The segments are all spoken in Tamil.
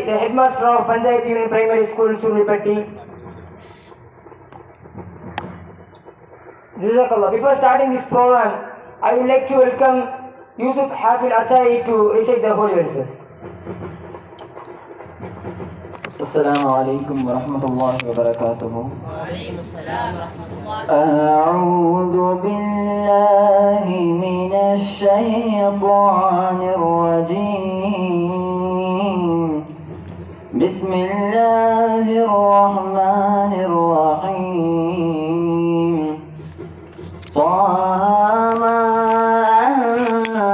The headmaster of Panchayat Union Primary School, Surulpatti. Jazakallah. Before starting this program, I would like to welcome Yusuf Hafil Atai to recite the holy verses. Assalamu alaikum wa rahmatullahi wa barakatuh. Wa alaikum assalam wa rahmatullahi. A'udhu billahi minash shaytanir rajim. Bismillahir rahmanir rahim. Ma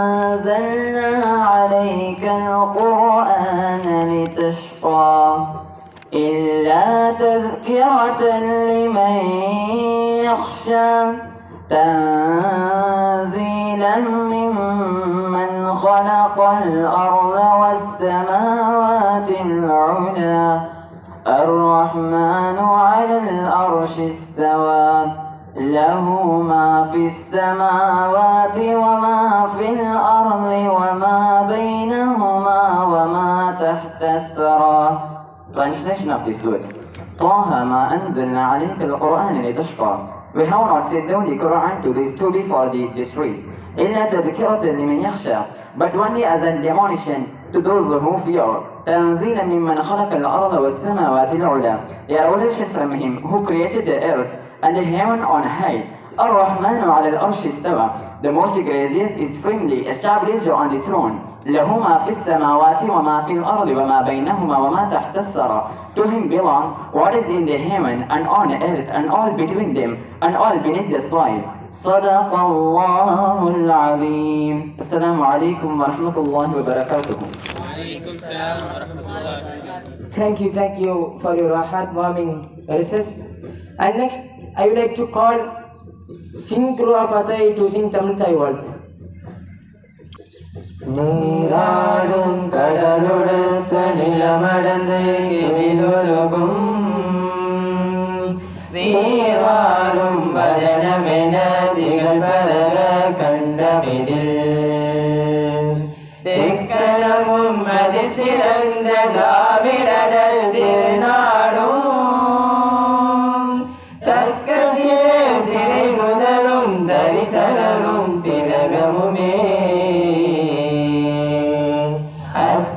anzalna alayka al-Qur'ana litashqa إلا تذكرة لمن يخشى تنزيلا ممن خلق الأرض والسماوات العلى الرحمن على العرش استوى له ما في السماوات وما في الأرض وما بينهما وما تحت الثرى. Translation of these words. طه ما أنزلنا عليك القرآن لتشقى. We have not sent down the Quran to this study for the distress. إلا تذكرة لمن يخشى. But only as a demolition to those who fear. تنزيلا ممن خلق الأرض والسماوات العلى. A revelation from him who created the earth and the heaven on high. الرحمن على الأرش استوى. The most gracious is firmly established on the throne. له ما في السماوات وما في الأرض وما بينهما وما تحت الثرى. To him belong what is in the heaven and on earth and all between them and all beneath the soil. صدق الله العظيم. السلام عليكم ورحمة الله وبركاته. وعليكم السلام ورحمة الله وبركاته. Thank you for your heartwarming verses. And next, I would like to call Sing Crew of Atai to sing Tamil Thai words. நீராடும் கடலுடுத்த நிலமடந்து கிவிலொழுகும் சீராடும் வதனமென திகழ் பரவ கண்டமிடில் திக்கணமும் அதி சிறந்த தாவிரடல் திருநாடும் தற்க சிறு திரை முதலும் தரித்தனரும் திலகமுமே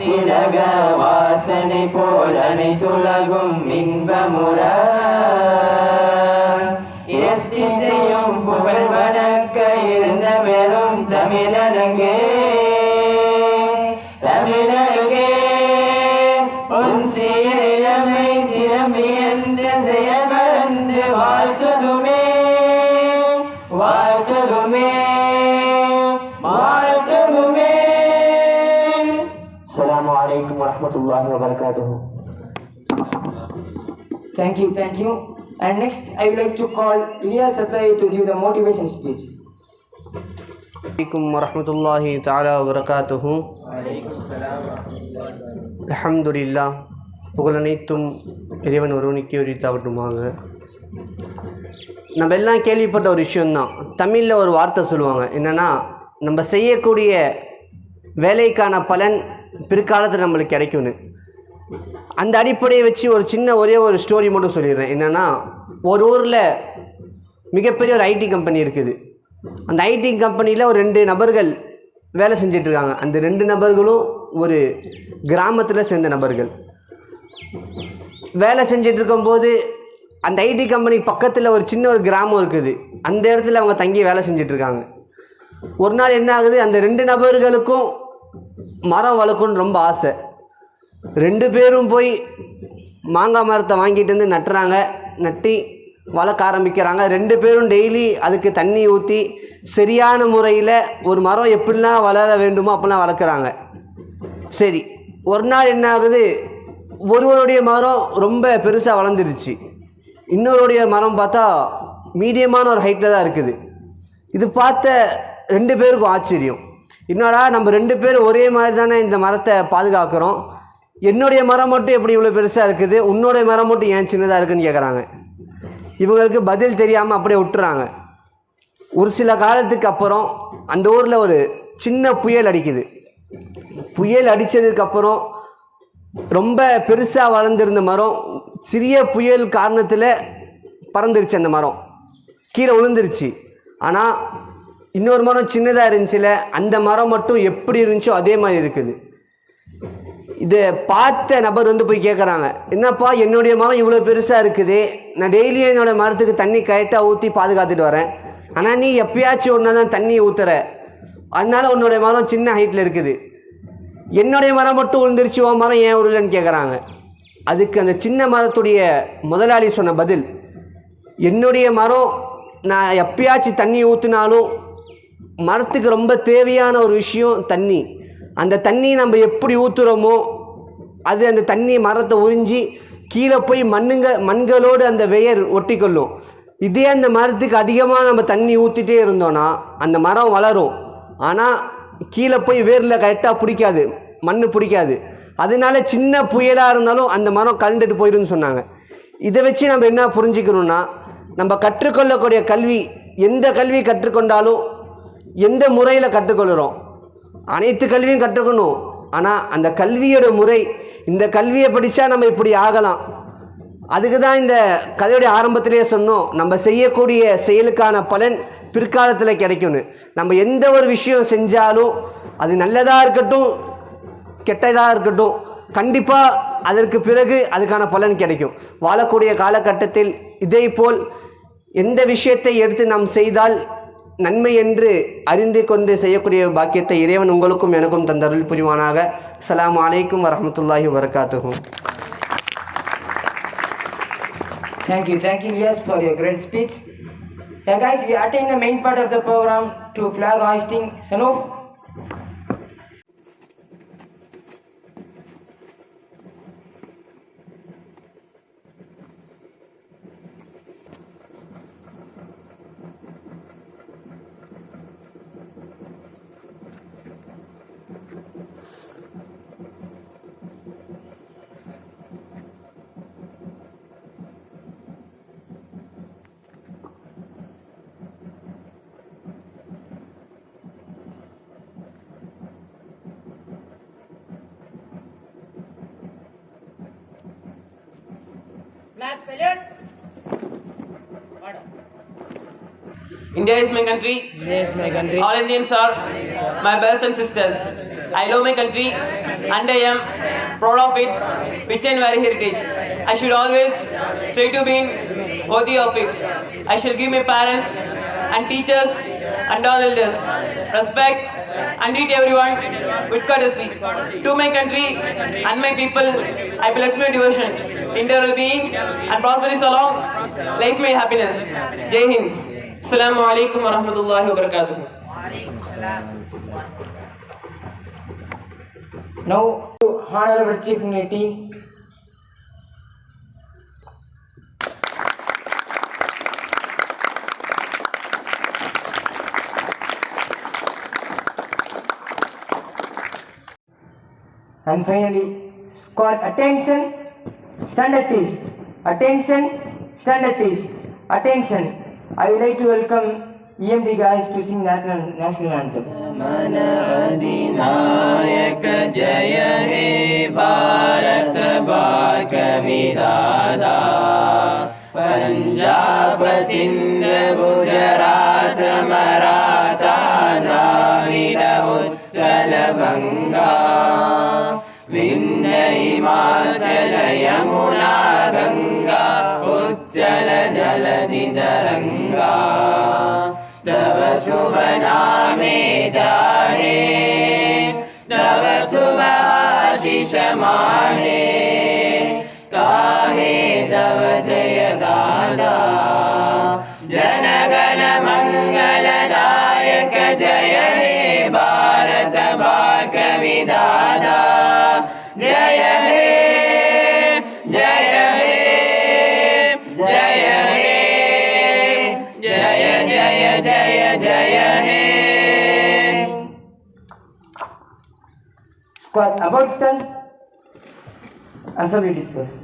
திலக வாசனை போல் அனைத்துலகும் இன்பமுற எத்திசையும் புகழ் வணக்க இருந்த வெறும் தமிழனங்கே தமிழனங்கே உன் சீரமை சிறமியந்து செயல் மறந்து வாழ்த்ததுமே வாழ்த்ததுமே வாழ்த்ததுமே. Assalamu alaikum wa rahmatullahi wa barakatuh. Thank you. And next, I would like to call Ilyas Atai to give the motivation speech. Alaikum wa rahmatullahi ta'ala wa barakatuhu. Alhamdulillah. புகழனைத்தும் இறைவன் ஒருவனுக்கே உரித்தாகட்டுமாக. நம்ம எல்லாம் கேள்விப்பட்ட ஒரு விஷயம்தான். தமிழில் ஒரு வார்த்தை சொல்லுவாங்க, என்னென்னா நம்ம செய்யக்கூடிய வேலைக்கான பலன் பிற்காலத்தில் நம்மளுக்கு கிடைக்கும்னு. அந்த அடிப்படையை வச்சு ஒரு சின்ன ஒரே ஒரு ஸ்டோரி மட்டும் சொல்லிடுறேன். என்னென்னா, ஒரு ஊரில் மிகப்பெரிய ஒரு ஐடி கம்பெனி இருக்குது. அந்த ஐடி கம்பெனியில் ஒரு 2 நபர்கள் வேலை செஞ்சிட்ருக்காங்க. அந்த 2 நபர்களும் ஒரு கிராமத்தில் சேர்ந்த நபர்கள். வேலை செஞ்சிட்டு இருக்கும்போது அந்த ஐடி கம்பெனி பக்கத்தில் ஒரு சின்ன ஒரு கிராமம் இருக்குது. அந்த இடத்துல அவங்க தங்கி வேலை செஞ்சிட்ருக்காங்க. ஒரு நாள் என்ன ஆகுது, அந்த 2 நபர்களுக்கும் மரம் வளர்க்கணுன்னு ரொம்ப ஆசை. 2 பேரும் போய் மாங்காய் மரத்தை வாங்கிட்டு வந்து நட்டுறாங்க. நட்டி வளர்க்க ஆரம்பிக்கிறாங்க. 2 பேரும் டெய்லி அதுக்கு தண்ணி ஊற்றி சரியான முறையில் ஒரு மரம் எப்படிலாம் வளர வேண்டுமோ அப்படிலாம் வளர்க்குறாங்க. சரி, ஒரு நாள் என்ன ஆகுது, ஒருவருடைய மரம் ரொம்ப பெருசாக வளர்ந்துருச்சு. இன்னொருடைய மரம் பார்த்தா மீடியமான ஒரு ஹைட்டில் தான் இருக்குது. இது பார்த்த 2 பேருக்கும் ஆச்சரியம். என்னடா, நம்ம 2 பேர் ஒரே மாதிரி தானே இந்த மரத்தை பாதுகாக்கிறோம், என்னுடைய மரம் மட்டும் எப்படி இவ்வளோ பெருசாக இருக்குது, உன்னுடைய மரம் மட்டும் ஏன் சின்னதாக இருக்குதுன்னு கேட்குறாங்க. இவங்களுக்கு பதில் தெரியாமல் அப்படியே விட்டுறாங்க. ஒரு சில காலத்துக்கு அப்புறம் அந்த ஊரில் ஒரு சின்ன புயல் அடிக்குது. புயல் அடித்ததுக்கப்புறம் ரொம்ப பெருசாக வளர்ந்துருந்த மரம் சிறிய புயல் காரணத்தில் பறந்துருச்சு. அந்த மரம் கீழே விழுந்துருச்சு. ஆனால் இன்னொரு மரம் சின்னதாக இருந்துச்சுல, அந்த மரம் மட்டும் எப்படி இருந்துச்சோ அதே மாதிரி இருக்குது. இதை பார்த்த நபர் வந்து போய் கேட்குறாங்க, என்னப்பா என்னுடைய மரம் இவ்வளோ பெருசாக இருக்குது, நான் டெய்லியும் என்னோடய மரத்துக்கு தண்ணி கரெக்டாக ஊற்றி பாதுகாத்துட்டு வரேன், ஆனால் நீ எப்பயாச்சும் ஒன்றா தான் தண்ணி ஊற்றுற, அதனால் உன்னுடைய மரம் சின்ன ஹைட்டில் இருக்குது, என்னுடைய மரம் மட்டும் விழுந்துருச்சு, உன் மரம் ஏன் உருளைன்னு கேட்குறாங்க. அதுக்கு அந்த சின்ன மரத்துடைய முதலாளி சொன்ன பதில், என்னுடைய மரம் நான் எப்பயாச்சும் தண்ணி ஊற்றினாலும் மரத்துக்கு ரொம்ப தேவையான ஒரு விஷயம் தண்ணி. அந்த தண்ணி நம்ம எப்படி ஊற்றுறோமோ அது அந்த தண்ணி மரத்தை உறிஞ்சி கீழே போய் மண்களோடு அந்த வேர் ஒட்டிக்கொள்ளும். இதே அந்த மரத்துக்கு அதிகமாக நம்ம தண்ணி ஊற்றிட்டே இருந்தோன்னா அந்த மரம் வளரும், ஆனால் கீழே போய் வேரில் கரெக்டாக பிடிக்காது, மண் பிடிக்காது. அதனால சின்ன புயலாக இருந்தாலும் அந்த மரம் கலண்டுட்டு போயிடும்னு சொன்னாங்க. இதை வச்சு நம்ம என்ன புரிஞ்சுக்கணுன்னா, நம்ம கற்றுக்கொள்ளக்கூடிய கல்வி, எந்த கல்வி கற்றுக்கொண்டாலும் எந்த முறையில் கற்றுக்கொள்கிறோம், அனைத்து கல்வியும் கற்றுக்கணும். ஆனால் அந்த கல்வியோட முறை, இந்த கல்வியை படித்தா நம்ம இப்படி ஆகலாம். அதுக்கு தான் இந்த கதையுடைய ஆரம்பத்திலேயே சொன்னோம், நம்ம செய்யக்கூடிய செயலுக்கான பலன் பிற்காலத்தில் கிடைக்கும்னு. நம்ம எந்த ஒரு விஷயம் செஞ்சாலும் அது நல்லதாக இருக்கட்டும் கெட்டதாக இருக்கட்டும், கண்டிப்பாக அதற்கு பிறகு அதுக்கான பலன் கிடைக்கும். வாழக்கூடிய காலகட்டத்தில் இதே போல் எந்த விஷயத்தை எடுத்து நாம் செய்தால் நன்மை என்று அறிந்து கொண்டு செய்யக்கூடிய பாக்கியத்தை இறைவன் உங்களுக்கும் எனக்கும் தந்தருள் புரிவானாக. அஸ்ஸலாமு அலைக்கும் வரஹ்மத்துல்லாஹி வபரகாத்துஹு. Thank you, Ilyas, for your great speech. Yeah, guys, we attain the main part of the program to flag hoisting. Sanof. India is my country. India is my country. All Indians are my brothers and sisters. I love my country and I am proud of its rich and varied heritage. I should always strive to be worthy of it. I shall give my parents and teachers and all elders respect and treat everyone with courtesy. To my country and my people, I pledge my devotion. India will being and prosperity along. Life my happiness. Jai Hind. Assalamu alaikum wa rahmatullahi wa barakatuh. Now, Honorable Chief Niti. And finally, squad attention, stand at this. Attention, stand at this. Attention. I would like to welcome EMD guys to sing national anthem. अधिनायक जय हे भारत भाग्य विधाता पंजाब सिंध गुजरात मराठा द्राविड उत्कल बंगा विंध्य हिमाचल यमुना गंगा उच्चल जलधि तरंगा तव शुभ नामे जाहे तव शुभ आशीष माहे काहे तव जय दादा जनगण मंगलदायक जय हे भारत भाग्य विधाता जय हे जय हे जय हे जय जय जय जय हे. Squad about turn. Assembly disperse.